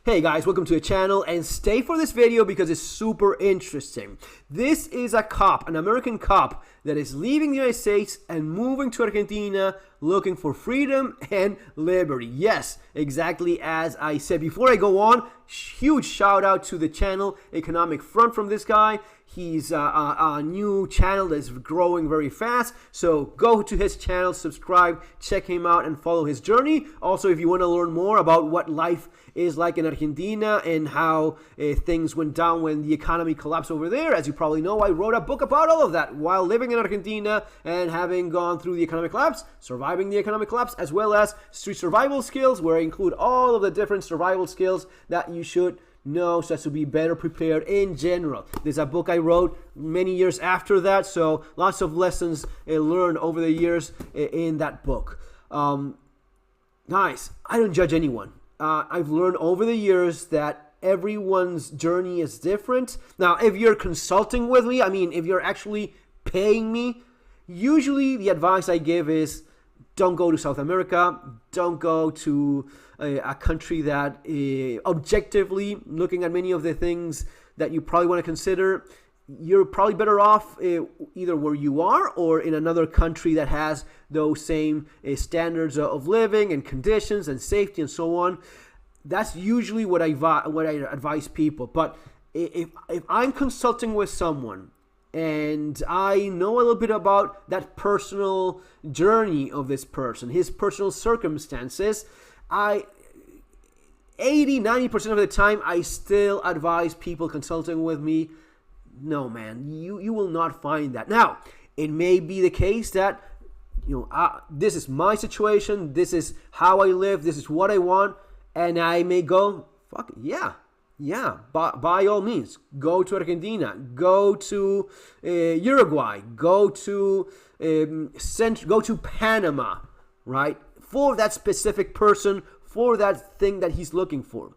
Hey guys, welcome to the channel and stay for this video because it's super interesting. This is a cop, an American cop that is leaving the United States and moving to Argentina looking for freedom and liberty. Yes, exactly as I said. Before I go on, huge shout out to the channel Economic Front from this guy. He's a new channel that's growing very fast. So go to his channel, subscribe, check him out, and follow his journey. Also, if you want to learn more about what life is like in Argentina and how things went down when the economy collapsed over there, as you probably know, I wrote a book about all of that while living in Argentina and having gone through the economic collapse, surviving the economic collapse, as well as street survival skills, where I include all of the different survival skills that you should know so as to be better prepared in general. There's a book I wrote many years after that, so lots of lessons learned over the years in that book. Guys, I don't judge anyone. I've learned over the years that everyone's journey is different. Now, if you're consulting with me, I mean, if you're actually paying me, usually the advice I give is don't go to South America, don't go to a country that objectively, looking at many of the things that you probably want to consider, you're probably better off either where you are or in another country that has those same standards of living and conditions and safety and so on. That's usually what I advise people. But if I'm consulting with someone and I know a little bit about that personal journey of this person, his personal circumstances, 80-90% of the time, I still advise people consulting with me, no, man, you will not find that. Now, it may be the case that, this is my situation, this is how I live, this is what I want, and I may go, fuck it, yeah, by all means, go to Argentina, go to Uruguay, go to Panama, right? For that specific person, for that thing that he's looking for.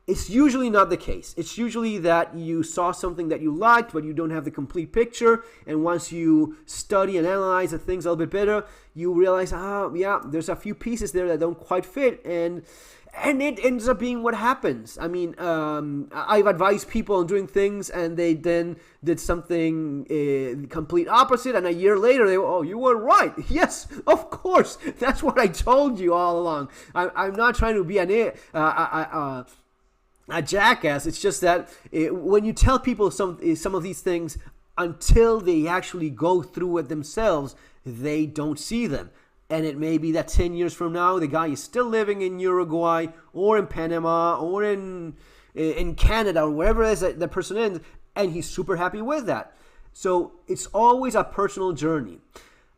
It's usually not the case. It's usually that you saw something that you liked, but you don't have the complete picture. And once you study and analyze the things a little bit better, you realize, yeah, there's a few pieces there that don't quite fit. And it ends up being what happens. I mean, I've advised people on doing things and they then did something complete opposite. And a year later, they oh, you were right. Yes, of course. That's what I told you all along. I'm not trying to be a jackass. It's just that when you tell people some of these things, until they actually go through it themselves, they don't see them. And it may be that 10 years from now, the guy is still living in Uruguay or in Panama or in Canada or wherever it is that the person is, and he's super happy with that. So it's always a personal journey.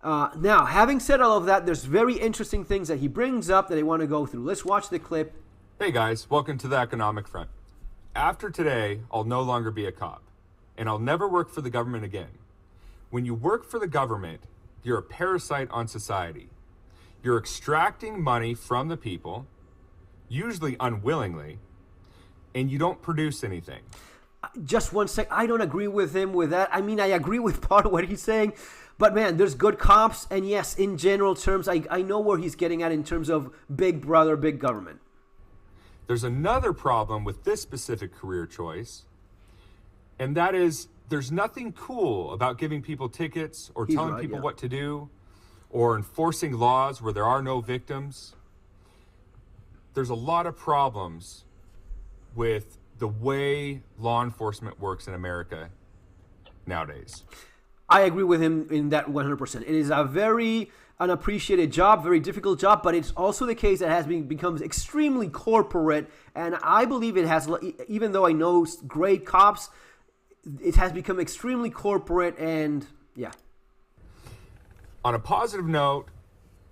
Now, having said all of that, there's very interesting things that he brings up that I want to go through. Let's watch the clip. Hey guys, welcome to the Economic Front. After today, I'll no longer be a cop, and I'll never work for the government again. When you work for the government, you're a parasite on society. You're extracting money from the people, usually unwillingly, and you don't produce anything. Just one sec. I don't agree with him with that. I mean, I agree with part of what he's saying, but man, there's good cops, and yes, in general terms, I know where he's getting at in terms of big brother, big government. There's another problem with this specific career choice, and that is there's nothing cool about giving people tickets or telling people what to do or enforcing laws where there are no victims. There's a lot of problems with the way law enforcement works in America nowadays. I agree with him in that 100%. It is a very unappreciated job, very difficult job, but it's also the case that has become extremely corporate, and I believe it has, even though I know great cops, it has become extremely corporate, and yeah. On a positive note,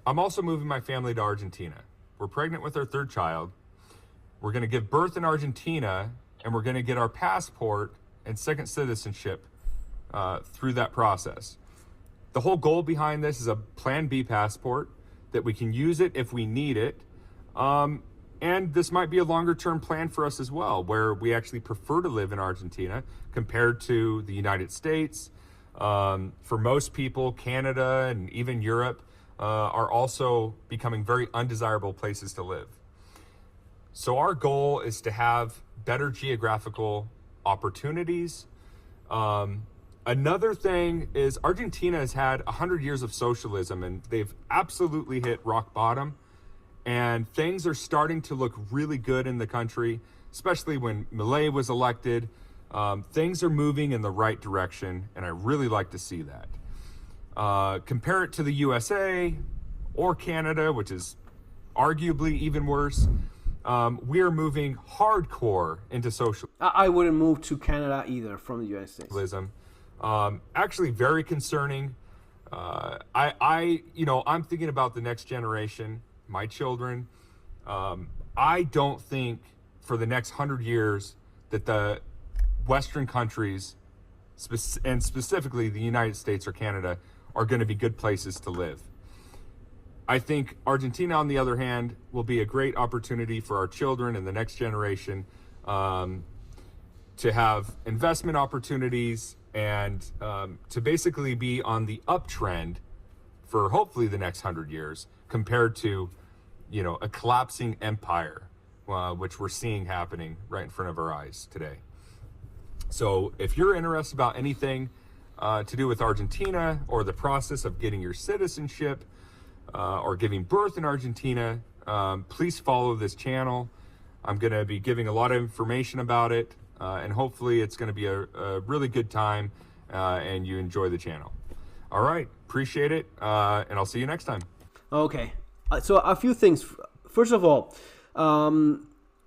I'm also moving my family to Argentina. We're pregnant with our third child. We're going to give birth in Argentina, and we're going to get our passport and second citizenship through that process. The whole goal behind this is a Plan B passport that we can use it if we need it. And this might be a longer term plan for us as well, where we actually prefer to live in Argentina compared to the United States. For most people, Canada and even Europe are also becoming very undesirable places to live. So our goal is to have better geographical opportunities. Another thing is Argentina has had 100 years of socialism, and they've absolutely hit rock bottom. And things are starting to look really good in the country, especially when Milei was elected. Things are moving in the right direction, and I really like to see that. Compare it to the USA or Canada, which is arguably even worse. We are moving hardcore into socialism. I wouldn't move to Canada either from the United States. Actually very concerning. I'm thinking about the next generation, my children. I don't think for the next 100 years that the Western countries, and specifically the United States or Canada, are going to be good places to live. I think Argentina, on the other hand, will be a great opportunity for our children and the next generation to have investment opportunities and to basically be on the uptrend for hopefully the next 100 years compared to, a collapsing empire, which we're seeing happening right in front of our eyes today. So if you're interested about anything to do with Argentina or the process of getting your citizenship or giving birth in Argentina, please follow this channel. I'm going to be giving a lot of information about it, and hopefully it's going to be a really good time and you enjoy the channel. All right, appreciate it, and I'll see you next time. Okay, so a few things. First of all,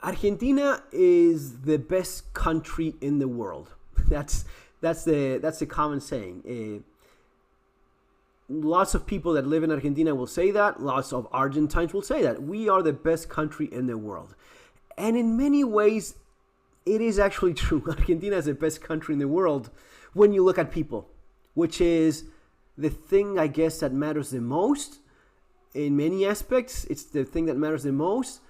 Argentina is the best country in the world. That's the common saying. Lots of people that live in Argentina will say that. Lots of Argentines will say that. We are the best country in the world. And in many ways, it is actually true. Argentina is the best country in the world when you look at people, which is the thing, I guess, that matters the most. In many aspects, it's the thing that matters the most.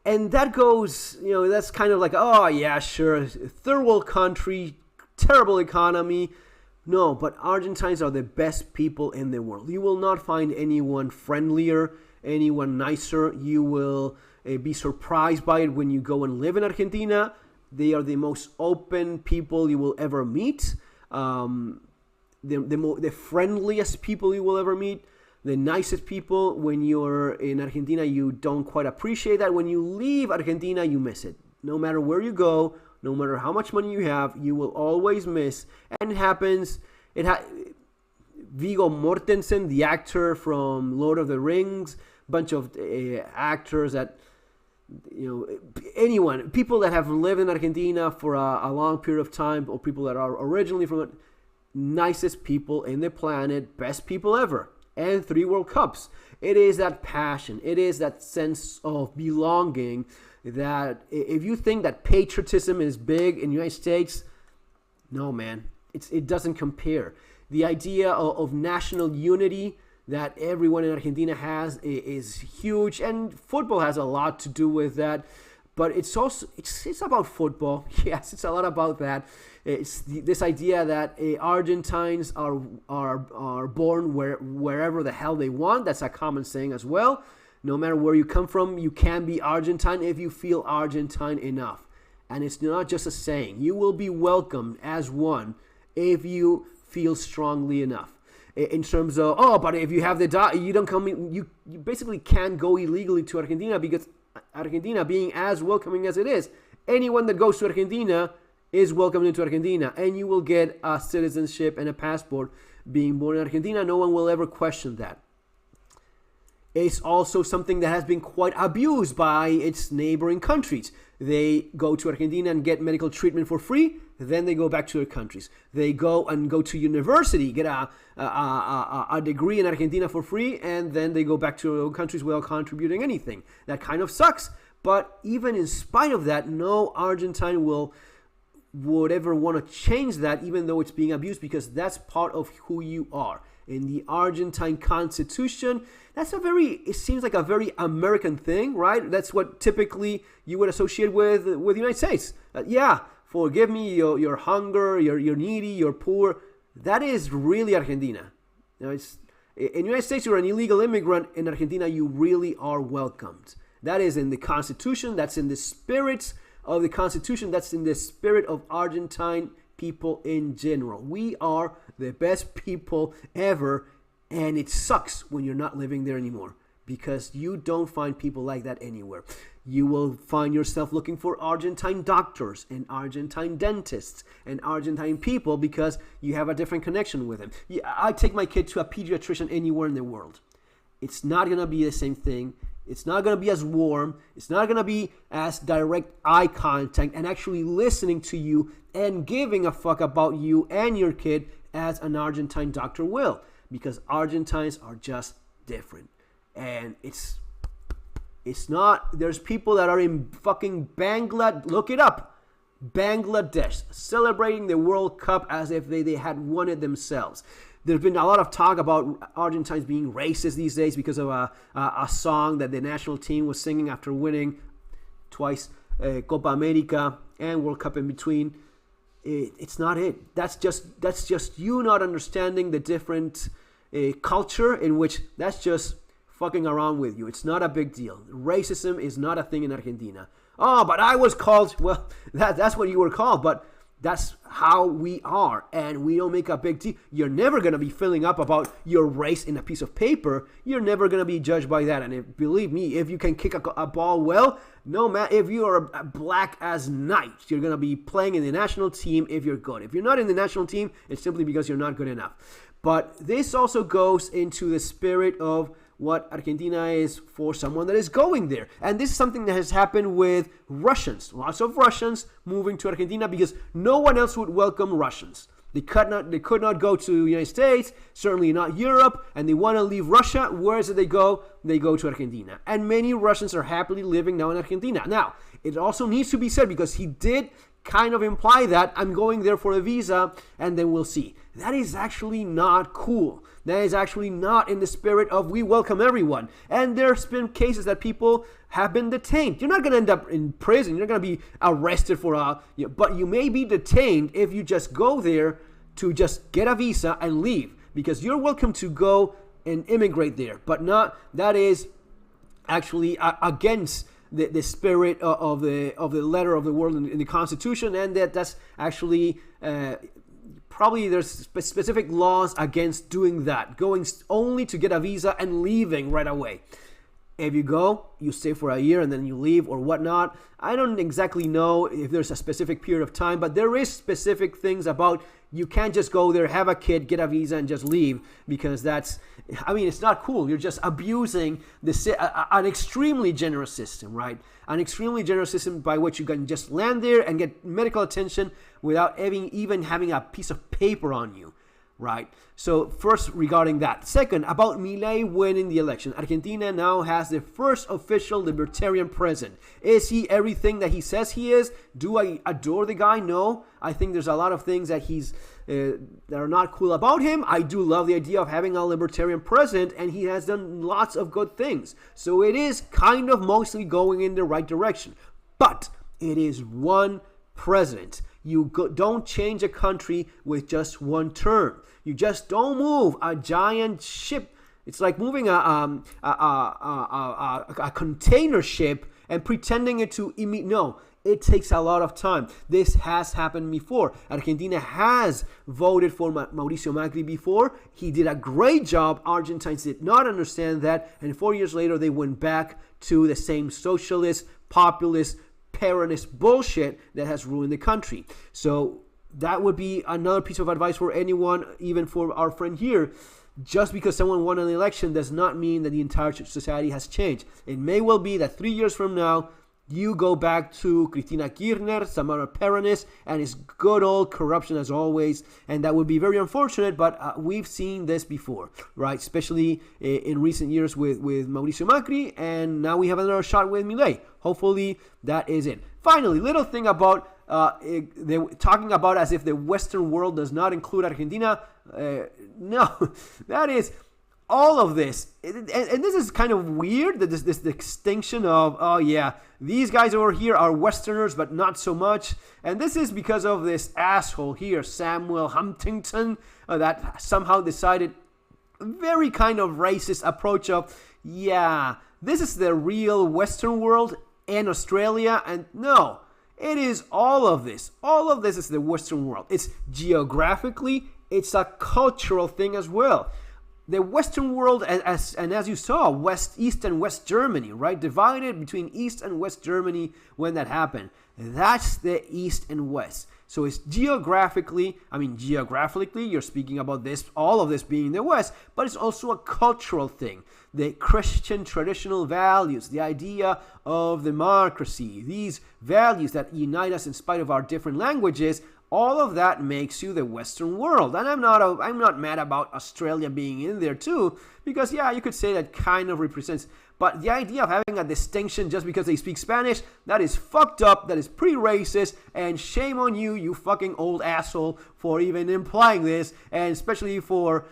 And that goes, that's kind of like, oh, yeah, sure, third world country, terrible economy. No, but Argentines are the best people in the world. You will not find anyone friendlier, anyone nicer. You will be surprised by it when you go and live in Argentina. They are the most open people you will ever meet. The friendliest people you will ever meet. The nicest people. When you're in Argentina, you don't quite appreciate that. When you leave Argentina, you miss it. No matter where you go, no matter how much money you have, you will always miss. And it happens. Viggo Mortensen, the actor from Lord of the Rings, bunch of actors that, people that have lived in Argentina for a long period of time, or people that are originally from it, nicest people in the planet, best people ever, and 3 World Cups. It is that passion. It is that sense of belonging that if you think that patriotism is big in the United States, no, man, it doesn't compare. The idea of national unity that everyone in Argentina has is huge, and football has a lot to do with that. But it's also it's about football. Yes, it's a lot about that. It's this idea that Argentines are born wherever the hell they want. That's a common saying as well. No matter where you come from, you can be Argentine if you feel Argentine enough. And it's not just a saying. You will be welcomed as one if you feel strongly enough. In terms of, but if you have you don't come in, you basically can't go illegally to Argentina, because Argentina, being as welcoming as it is, anyone that goes to Argentina is welcomed into Argentina, and you will get a citizenship and a passport being born in Argentina. No one will ever question that. It's also something that has been quite abused by its neighboring countries. They go to Argentina and get medical treatment for free, then they go back to their countries. They go to university, get a degree in Argentina for free, and then they go back to their own countries without contributing anything. That kind of sucks. But even in spite of that, no Argentine would ever want to change that, even though it's being abused, because that's part of who you are. In the Argentine Constitution, it seems like a very American thing, right? That's what typically you would associate with the United States. Forgive me your hunger, you're needy, you're poor. That is really Argentina. In the United States, you're an illegal immigrant. In Argentina, you really are welcomed. That is in the Constitution. That's in the spirit of the Constitution. That's in the spirit of Argentine people in general. We are the best people ever, and it sucks when you're not living there anymore, because you don't find people like that anywhere. You will find yourself looking for Argentine doctors and Argentine dentists and Argentine people because you have a different connection with them. I take my kid to a pediatrician anywhere in the world. It's not going to be the same thing. It's not going to be as warm. It's not going to be as direct eye contact and actually listening to you and giving a fuck about you and your kid as an Argentine doctor will, because Argentines are just different. And it's not, there's people that are in fucking Bangladesh, look it up, Bangladesh, celebrating the World Cup as if they had won it themselves. There's been a lot of talk about Argentines being racist these days because of a song that the national team was singing after winning twice Copa America and World Cup in between. It's not it. That's just you not understanding the different culture in which that's just fucking around with you. It's not a big deal. Racism is not a thing in Argentina. Oh, but I was called, well, that's what you were called, but that's how we are, and we don't make a big deal. You're never going to be filling up about your race in a piece of paper. You're never going to be judged by that. And believe me, if you can kick a ball well, no matter if you are black as night, you're going to be playing in the national team if you're good. If you're not in the national team, it's simply because you're not good enough. But this also goes into the spirit of what Argentina is for someone that is going there. And this is something that has happened with Russians. Lots of Russians moving to Argentina because no one else would welcome Russians. They could not go to the United States, certainly not Europe, and they want to leave Russia. Where is it they go? They go to Argentina. And many Russians are happily living now in Argentina. Now, it also needs to be said, because he did kind of imply that I'm going there for a visa and then we'll see. That is actually not cool. That is actually not in the spirit of we welcome everyone. And there's been cases that people have been detained. You're not going to end up in prison. You're not going to be arrested but you may be detained if you just go there to just get a visa and leave, because you're welcome to go and immigrate there. But that is actually against the spirit of the letter of the world in the Constitution, and that's actually probably there's specific laws against doing that, going only to get a visa and leaving right away. If you go, you stay for a year and then you leave or whatnot. I don't exactly know if there's a specific period of time, but there is specific things about you can't just go there, have a kid, get a visa, and just leave, because it's not cool. You're just abusing an extremely generous system, right? An extremely generous system by which you can just land there and get medical attention without even having a piece of paper on you, right? So first, regarding that. Second, about Milei winning the election. Argentina now has the first official libertarian president. Is he everything that he says he is? Do I adore the guy? No. I think there's a lot of things that that are not cool about him. I do love the idea of having a libertarian president, and he has done lots of good things. So it is kind of mostly going in the right direction. But it is one president. You don't change a country with just one term. You just don't move a giant ship. It's like moving a container ship and pretending it to emit. No, it takes a lot of time. This has happened before. Argentina has voted for Mauricio Macri before. He did a great job. Argentines did not understand that. And 4 years later, they went back to the same socialist, populist, Peronist bullshit that has ruined the country. So that would be another piece of advice for anyone, even for our friend here. Just because someone won an election does not mean that the entire society has changed. It may well be that 3 years from now, you go back to Cristina Kirchner, some other Peronist, and it's good old corruption as always. And that would be very unfortunate, but we've seen this before, right? Especially in recent years with Mauricio Macri, and now we have another shot with Milei. Hopefully that is it. Finally, little thing about they're talking about as if the Western world does not include Argentina. No, that is all of this. And this is kind of weird, that this distinction of, oh yeah, these guys over here are Westerners, but not so much. And this is because of this asshole here, Samuel Huntington, that somehow decided, very kind of racist approach of, yeah, this is the real Western world and Australia, and no, it is all of this. All of this is the Western world. It's geographically, it's a cultural thing as well. The Western world, and as you saw, East and West Germany, right? Divided between East and West Germany when that happened. That's the East and West. So it's geographically, you're speaking about this, all of this being the West, but it's also a cultural thing. The Christian traditional values, the idea of democracy, these values that unite us in spite of our different languages, all of that makes you the Western world. And I'm not mad about Australia being in there too, because yeah, you could say that kind of represents, but the idea of having a distinction just because they speak Spanish, that is fucked up, that is pretty racist, and shame on you, you fucking old asshole, for even implying this, and especially for,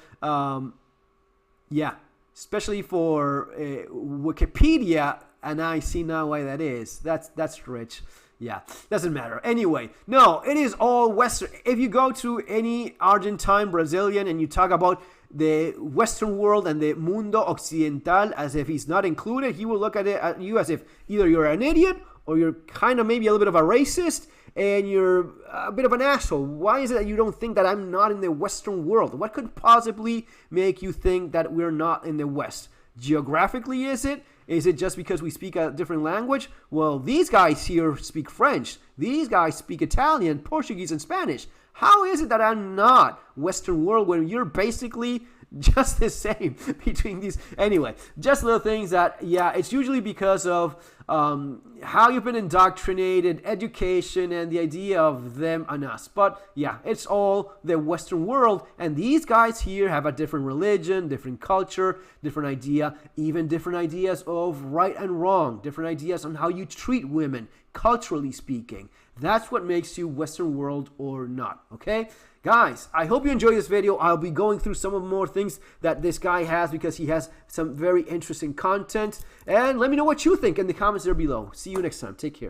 Wikipedia, and I see now why that is. That's rich. Yeah, doesn't matter. Anyway, no, it is all Western. If you go to any Argentine, Brazilian, and you talk about the Western world and the mundo occidental as if he's not included, he will look at you as if either you're an idiot or you're kind of maybe a little bit of a racist and you're a bit of an asshole. Why is it that you don't think that I'm not in the Western world? What could possibly make you think that we're not in the West? Geographically, is it? Is it just because we speak a different language? Well, these guys here speak French. These guys speak Italian, Portuguese, and Spanish. How is it that I'm not Western world when you're basically just the same between these? Anyway, just little things that, yeah, it's usually because of how you've been indoctrinated, education, and the idea of them and us. But yeah, it's all the Western world, and these guys here have a different religion, different culture, different idea, even different ideas of right and wrong, different ideas on how you treat women, culturally speaking. That's what makes you Western world or not, okay? Guys, I hope you enjoyed this video. I'll be going through some of more things that this guy has because he has some very interesting content. And let me know what you think in the comments there below. See you next time. Take care.